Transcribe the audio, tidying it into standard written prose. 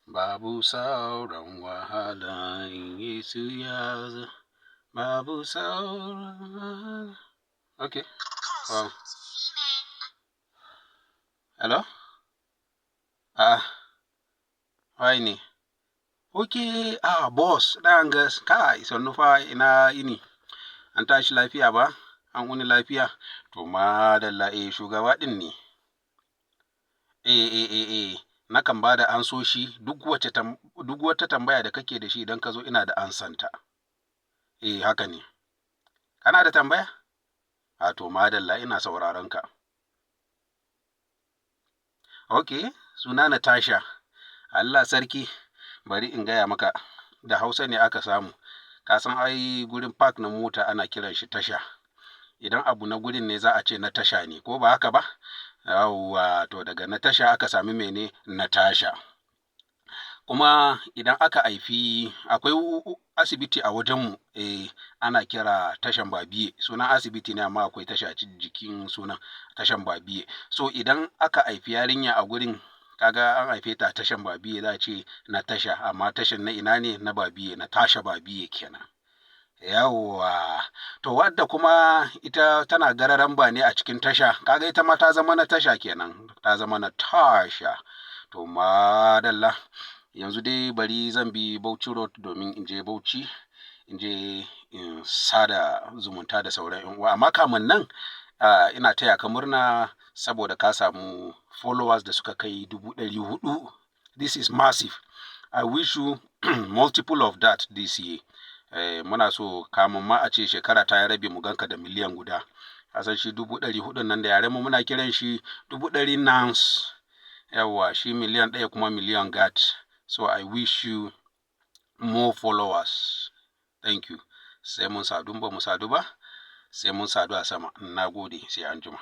Babu sauran wahala in Yesu ya zo. Babu sauran wahala. Okay. Wow. Hello? Wai ne? Okay, boss, ɗan gas, kai, sannu fa ina ini. An tashi lafiya ba? An wuni lafiya? To madalla, shugaba ɗin ne. Nakan ba da ansoshi duk wata tambaya da kake da shi idan ka zo ina da ansanta. Haka ne. Kana da tambaya? To madalla ina sauraron ka. Okay, suna Natasha. Allah sarki, bari in gaya maka, da Hausa ne aka samu. Ka san ai gurin park na mota ana kiran shi tasha. Idan abu na gurin ne za a ce na tasha ne, ko ba haka ba? Yawwa, to daga na tasha aka sami mene Natasha. Kuma idan aka haifi akwai asibiti a wajenmu, ana kira tashan Babiye. Sunan asibiti ne amma akwai tasha jikin sunan tashan Babiye. So idan aka haifi yarinya a gurin, kaga an haife ta tashan Babiye za a ce na tasha, amma tashan na ina ne na Babiye, na tasha Babiye kenan. Yawwa, to wadda kuma ita tana gararan ba ne a cikin tasha, kaga ita ma ta zama na tasha kenan, ta zama na tasha. To madalla, yanzu dai bari zan bi Bauchi Road domin in je Bauchi, in je in sada zumunta da sauran 'yan uwa. Amma kamun nan, ina taya ka murna saboda ka samu followers da suka kai 400,000. This is massive. I wish you multiple of that this year. Muna so kamun ma a ce shekara ta ya rabe mu ganka da miliyan guda. Kasan shi 400,000 nan da yaren mu muna kiran shi 100,000 nouns. Yawwa, shi miliyan ɗaya kuma miliyan gat. So I wish you more followers. Thank you. Sai mun sadu ba mu sadu ba, sai mun sadu a sama. Na gode, sai anjima.